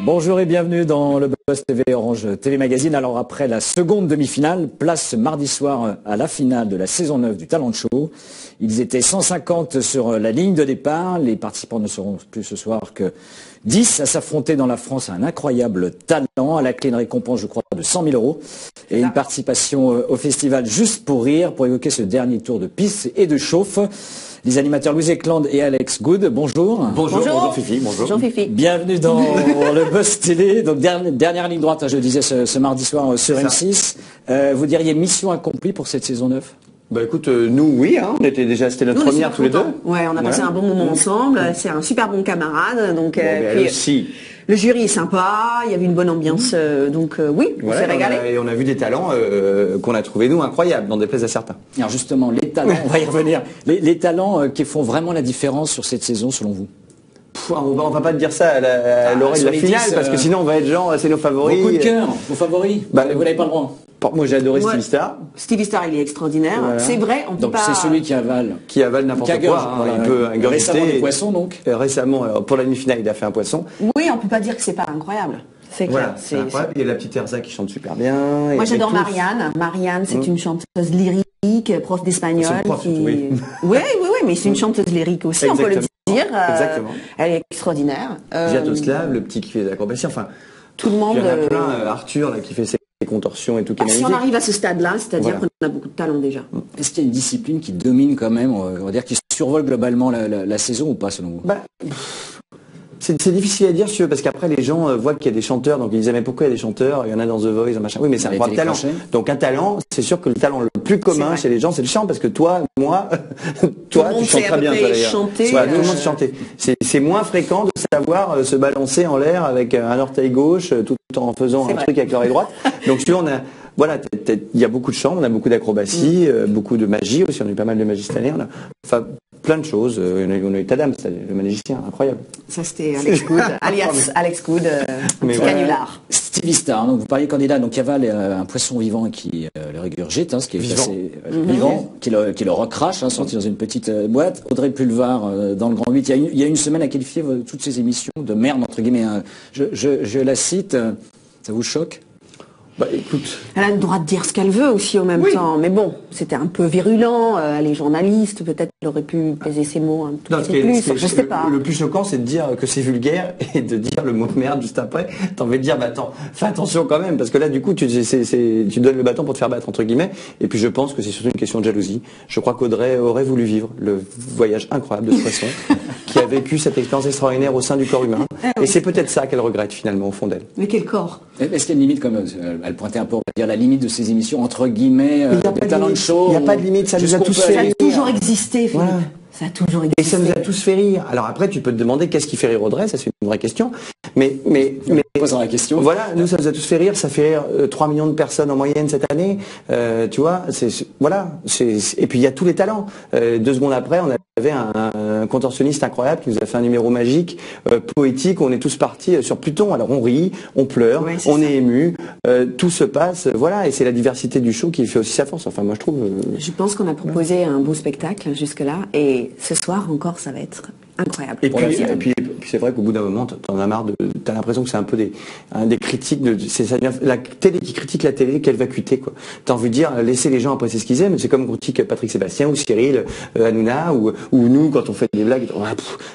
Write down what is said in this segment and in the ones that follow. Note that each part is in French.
Bonjour et bienvenue dans le Buzz TV Orange TV Magazine. Alors après la seconde demi-finale, place ce mardi soir à la finale de la saison 9 du Talent Show. Ils étaient 150 sur la ligne de départ. Les participants ne seront plus ce soir que 10 à s'affronter dans la France à un incroyable talent. À la clé, une récompense, je crois, de 100 000 € et une participation au festival Juste pour rire pour évoquer ce dernier tour de piste et de chauffe. Les animateurs Louise Eklund et Alex Good, bonjour. Bonjour Fifi, bonjour. Bonjour Fifi. Bienvenue dans le Buzz Télé. Donc dernière ligne droite, je le disais ce mardi soir sur M6. Vous diriez mission accomplie pour cette saison 9? Bah écoute, nous oui, hein, on était déjà, c'était notre première tous les deux. Ouais, on a passé un bon moment ensemble, c'est un super bon camarade. Donc, puis, aussi. Le jury est sympa, il y avait une bonne ambiance, donc oui, on s'est régalé. Et on a vu des talents qu'on a trouvé nous incroyables, n'en déplaise à certains. Alors justement, les talents, on va y revenir, les talents qui font vraiment la différence sur cette saison selon vous? On va pas te dire ça à l'oreille de la finale, parce que sinon on va être genre, c'est nos favoris. Vos coups de cœur, vos favoris, vous n'avez pas le droit. Moi j'ai adoré Stevie Star. Stevie Star, il est extraordinaire. Voilà. C'est vrai, on peut donc, pas... c'est celui qui avale. Qui avale n'importe quoi. Voilà, il peut ingurgiter. Récemment des poissons donc. Récemment, pour la demi-finale, il a fait un poisson. Oui, on peut pas dire que c'est pas incroyable. C'est clair. Voilà, c'est incroyable. Il y a la petite Erza qui chante super bien. Moi j'adore Marianne. Marianne, c'est une chanteuse lyrique, prof d'espagnol. Oui. Oui, mais c'est une chanteuse lyrique aussi, on peut le dire. Exactement. Elle est extraordinaire. Viatoslav, le petit qui fait des acrobaties, enfin... Tout le monde... Il y en a plein, Arthur là, qui fait ses contorsions et tout. Si on arrive à ce stade-là, c'est-à-dire qu'on a beaucoup de talent déjà. Est-ce qu'il y a une discipline qui domine quand même, on va dire, qui survole globalement la saison ou pas selon vous? C'est difficile à dire, si tu veux, parce qu'après les gens voient qu'il y a des chanteurs, donc ils disaient mais pourquoi il y a des chanteurs? Il y en a dans The Voice, machin. Oui, mais c'est un vrai talent. Donc un talent, c'est sûr que le talent le plus commun chez les gens, c'est le chant, parce que toi, moi, toi, tu chantes très bien, toi d'ailleurs. Voilà, tout le monde chanter. C'est moins fréquent de savoir se balancer en l'air avec un orteil gauche, tout en faisant un truc avec l'oreille droite. Donc tu vois, on a voilà, il y a beaucoup de chants, on a beaucoup d'acrobatie, beaucoup de magie aussi, on a eu pas mal de magie cette année. Enfin, plein de choses. On a eu Tadam, le magicien, incroyable. Ça c'était Alex Good, alias Alex Good, petit canular. Stevie Star, donc vous parliez candidat, donc il y a un poisson vivant qui le régurgite, ce qui est assez vivant, qui le recrache, sorti dans une petite boîte. Audrey Pulvar dans le Grand 8, il y a une semaine à qualifier toutes ces émissions de merde, entre guillemets. Je la cite, ça vous choque? Bah écoute. Elle a le droit de dire ce qu'elle veut aussi en même temps. Mais bon, c'était un peu virulent. Elle est journaliste, peut-être qu'elle aurait pu peser ses mots un tout petit peu plus. Je sais pas. Le plus choquant, c'est de dire que c'est vulgaire et de dire le mot merde juste après. T'as envie de dire, attends, fais attention quand même, parce que là, du coup, tu donnes le bâton pour te faire battre, entre guillemets. Et puis je pense que c'est surtout une question de jalousie. Je crois qu'Audrey aurait voulu vivre le voyage incroyable de ce poisson, qui a vécu cette expérience extraordinaire au sein du corps humain. Et c'est peut-être ça qu'elle regrette finalement au fond d'elle. Mais quel corps? Est-ce qu'il y a une limite comme elle pointait un peu, on va dire, la limite de ces émissions, entre guillemets, de talent show? Il n'y a pas de limite, ça nous a tous fait rire. Ça a toujours existé, Philippe. Voilà. Ça a toujours existé. Et ça nous a tous fait rire. Alors après, tu peux te demander qu'est-ce qui fait rire Audrey, ça c'est une vraie question. Mais posant la question. Voilà, nous ça nous a tous fait rire, ça fait rire 3 millions de personnes en moyenne cette année. Tu vois, et puis il y a tous les talents. 2 secondes après, on avait un contorsionniste incroyable qui nous a fait un numéro magique, poétique, où on est tous partis sur Pluton. Alors on rit, on pleure, on est ému, tout se passe, voilà, et c'est la diversité du show qui fait aussi sa force. Enfin moi je trouve. Je pense qu'on a proposé un beau spectacle jusque-là, et ce soir encore ça va être incroyable. Et puis c'est vrai qu'au bout d'un moment, t'en as marre t'as l'impression que c'est un peu des critiques la télé qui critique la télé, quelle vacuité quoi. T'as envie de dire laissez les gens apprécier ce qu'ils aiment, c'est comme critique Patrick Sébastien ou Cyril Hanouna ou nous quand on fait des blagues,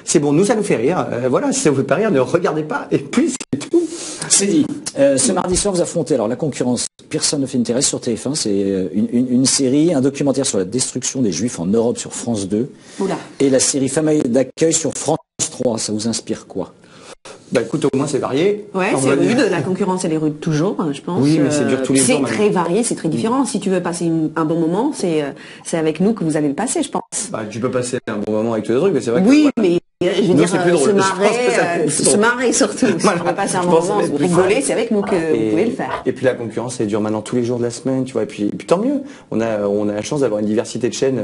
c'est bon, nous ça nous fait rire. Voilà, si ça vous fait pas rire, ne regardez pas et puis c'est tout. C'est dit. Ce mardi soir vous affrontez alors la concurrence. Personne ne fait intérêt sur TF1, c'est une série, un documentaire sur la destruction des Juifs en Europe sur France 2. Oula. Et la série Famille d'accueil sur France 3, ça vous inspire quoi? Bah écoute, au moins c'est varié. Ouais, c'est rude, la concurrence elle est rude toujours, je pense. Oui, mais c'est dur tous les jours. C'est très varié, c'est très différent. Si tu veux passer un bon moment, c'est avec nous que vous allez le passer, je pense. Bah tu peux passer un bon moment avec tous les trucs, mais c'est vrai que... Oui, mais je veux dire, se drôle. marrer surtout. Si on veut passer un bon moment, rigoler, c'est avec nous que vous pouvez le faire. Et puis la concurrence, elle dure maintenant tous les jours de la semaine, tu vois. Et puis tant mieux. On a la chance d'avoir une diversité de chaînes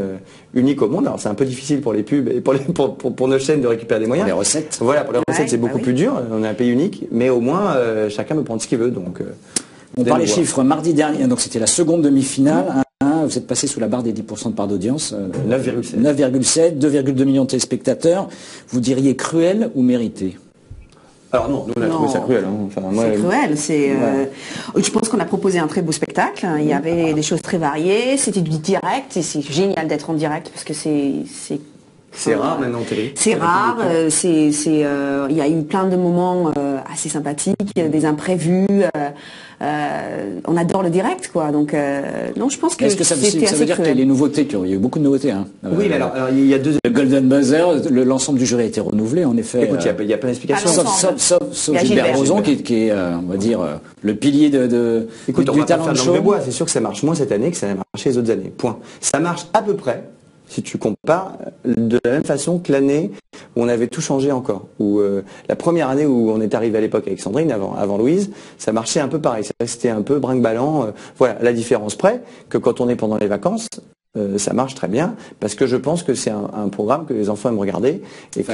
unique au monde. Alors c'est un peu difficile pour les pubs et pour nos chaînes de récupérer des moyens. Pour les recettes. Voilà, pour les recettes, c'est beaucoup plus dur. On est un pays unique, mais au moins chacun peut prendre ce qu'il veut. Donc on parle des chiffres. Mardi dernier, donc c'était la seconde demi-finale. Vous êtes passé sous la barre des 10% de part d'audience. 9,7, 2,2 millions de téléspectateurs. Vous diriez cruel ou mérité? Alors non, nous on a trouvé ça cruel. Hein. Enfin, c'est cruel. Je pense qu'on a proposé un très beau spectacle. Il y avait des choses très variées. C'était du direct et c'est génial d'être en direct parce que c'est rare maintenant en télé. C'est rare. Il y a eu plein de moments assez sympathiques, des imprévus. On adore le direct, quoi. Donc, non, je pense que est-ce que ça veut dire qu'il y a les nouveautés, il y a eu beaucoup de nouveautés, hein. Oui, mais alors il y a deux. Le Golden Buzzer, l'ensemble du jury a été renouvelé, en effet. Écoute, il y a plein d'explications. Sauf Gilbert Rozon, qui est, on va dire, le pilier du talent show. C'est sûr que ça marche moins cette année que ça a marché les autres années. Point. Ça marche à peu près. Si tu compares, de la même façon que l'année où on avait tout changé encore, où la première année où on est arrivé à l'époque avec Sandrine, avant Louise, ça marchait un peu pareil, c'était un peu brinque-ballant, voilà, la différence près que quand on est pendant les vacances, ça marche très bien, parce que je pense que c'est un programme que les enfants aiment regarder, et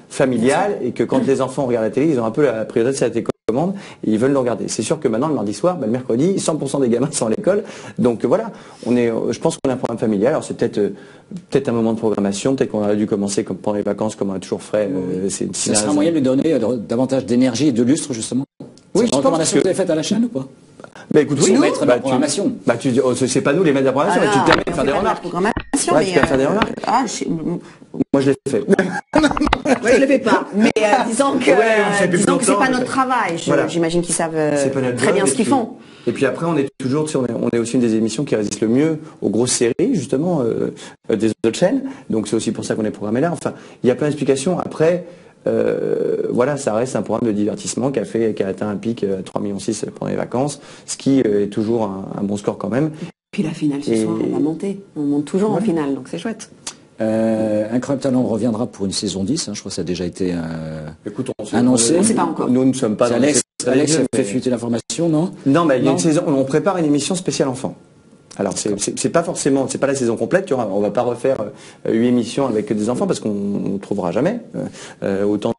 familial, et que quand les enfants regardent la télé, ils ont un peu la priorité de sa télécommande, et ils veulent le regarder. C'est sûr que maintenant, le mardi soir, le mercredi, 100% des gamins sont à l'école, donc voilà, je pense qu'on a un programme familial, alors c'est peut-être un moment de programmation, peut-être qu'on aurait dû commencer comme pendant les vacances, comme on a toujours fait. Ça sera un moyen de lui donner davantage d'énergie et de lustre, justement. Oui, c'est une recommandation que vous avez faite à la chaîne ou pas? Bah écoute, oui, mettre de la programmation. Tu dis, c'est pas nous les maîtres de la programmation, mais tu te permets de faire des remarques. Tu peux faire des remarques. Moi je l'ai fait. Moi je le fais pas. Mais disons que c'est pas notre travail. J'imagine qu'ils savent très bien ce qu'ils font. Et puis après, on est aussi une des émissions qui résiste le mieux aux grosses séries, justement, des autres chaînes. Donc c'est aussi pour ça qu'on est programmé là. Enfin, il y a plein d'explications. Après, voilà, ça reste un programme de divertissement qui a atteint un pic à 3,6 millions pendant les vacances, ce qui est toujours un bon score quand même. Puis la finale ce soir, on va monter. On monte toujours en finale, donc c'est chouette. Incroyable Talent reviendra pour une saison 10, hein, je crois que ça a déjà été annoncé. On ne sait pas encore. Nous ne sommes pas dans Alex a fait fuiter l'information, non? Non, mais il y a une saison, on prépare une émission spéciale enfant. Alors c'est pas forcément, c'est pas la saison complète, tu vois, on va pas refaire 8 émissions avec des enfants parce qu'on ne trouvera jamais autant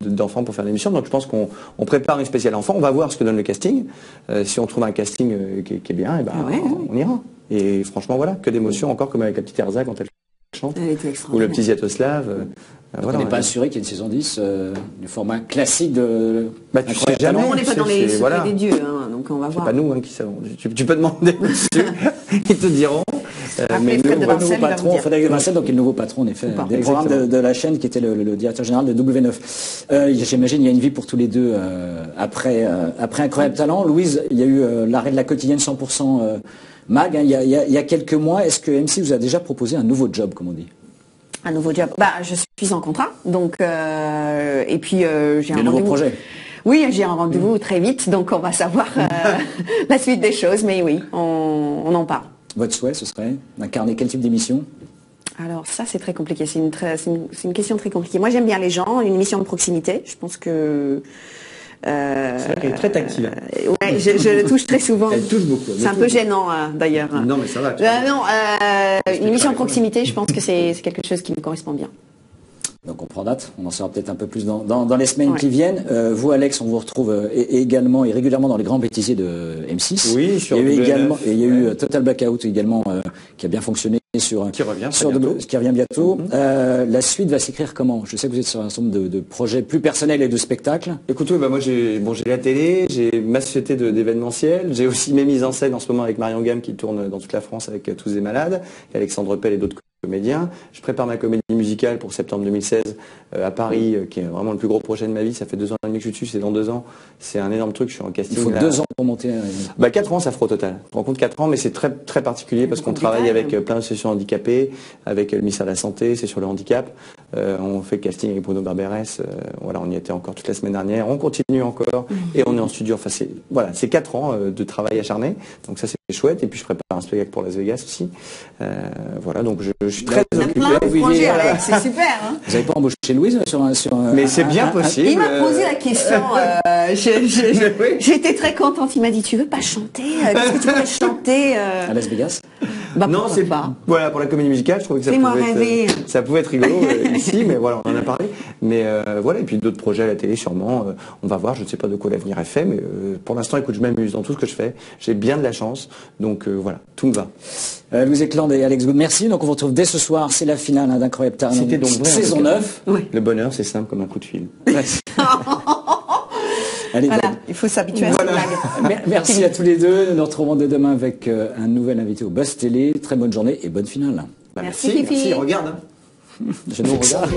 d'enfants pour faire l'émission. Donc je pense qu'on prépare une spéciale enfant, on va voir ce que donne le casting. Si on trouve un casting qui est bien, et ben, on ira. Et franchement voilà, que d'émotions encore comme avec la petite Erza quand elle chante. Ou le petit Ziatoslav. On n'est pas assuré qu'il y ait une saison 10 du format classique de... tu sais jamais. On n'est pas dans les secrets des dieux, hein, donc on va voir. C'est pas nous qui savons. Tu peux demander dessus, ils te diront. Mais le nouveau patron, Frédéric Vincent, donc est le nouveau patron, en effet, des programmes de la chaîne, qui était le directeur général de W9. J'imagine il y a une vie pour tous les deux après Incroyable Talent. Louise, il y a eu l'arrêt de la quotidienne 100% Mag, hein, il y a quelques mois. Est-ce que MC vous a déjà proposé un nouveau job, comme on dit? Un nouveau job. Je suis en contrat, donc et puis j'ai un nouveau projet. Oui, j'ai un rendez-vous très vite, donc on va savoir la suite des choses, mais oui, on en parle. Votre souhait, ce serait d'incarner quel type d'émission? Alors ça, c'est très compliqué. C'est une question très compliquée. Moi, j'aime bien les gens, une émission de proximité. Je pense que c'est vrai qu'elle est très tactile. Ouais, je le touche très souvent. Elle touche beaucoup. C'est un peu gênant d'ailleurs. Non, mais ça va. Une émission de proximité, je pense que c'est quelque chose qui me correspond bien. Donc on prend date, on en saura peut-être un peu plus dans les semaines qui viennent. Vous, Alex, on vous retrouve également et régulièrement dans les grands bêtisiers de M6. Oui, sur il y a eu Total Blackout également qui a bien fonctionné qui revient bientôt. La suite va s'écrire comment? Je sais que vous êtes sur un certain nombre de projets plus personnels et de spectacles. Écoute, moi j'ai la télé, j'ai ma société d'événementiel, j'ai aussi mes mises en scène en ce moment avec Marion Gamme qui tourne dans toute la France avec Tous des Malades, et Alexandre Pell et d'autres comédien. Je prépare ma comédie musicale pour septembre 2016 à Paris, qui est vraiment le plus gros projet de ma vie. Ça fait 2 ans et demi que je suis dessus, c'est dans 2 ans. C'est un énorme truc, je suis en casting. Il faut 2 ans pour monter. 4 ans, ça fera au total. Je me rends compte 4 ans, mais c'est très, très particulier parce qu'on travaille avec plein d'associations handicapées, avec le ministère de la Santé, c'est sur le handicap. On fait casting avec Bruno Barberès. Voilà, on y était encore toute la semaine dernière. On continue encore et on est en studio. Enfin, c'est 4 ans de travail acharné. Donc ça, c'est chouette. Et puis je prépare un spectacle pour Las Vegas aussi. Voilà, donc je suis très occupé. C'est super. Hein. Vous n'avez pas embauché Louise sur Mais c'est bien possible. Il m'a posé la question. J'étais très contente. Il m'a dit, tu veux pas chanter? Qu'est-ce que tu pourrais chanter à Las Vegas? Non, c'est pas. Voilà, pour la comédie musicale, je trouvais que ça pouvait être rigolo ici, mais voilà, on en a parlé. Mais voilà, et puis d'autres projets à la télé, sûrement. On va voir, je ne sais pas de quoi l'avenir est fait, mais pour l'instant, écoute, je m'amuse dans tout ce que je fais. J'ai bien de la chance, donc voilà, tout me va. Louise Ekland et Alex Good, merci. Donc on vous retrouve dès ce soir, c'est la finale d'Incroyable Talent. C'était donc vrai, saison 9. Oui. Le bonheur, c'est simple comme un coup de fil. Voilà, il faut s'habituer à cette blague. Merci à tous les deux. Nous nous retrouvons dès demain avec un nouvel invité au Buzz Télé. Très bonne journée et bonne finale. Merci, Fifi. Regarde. Je nous regarde.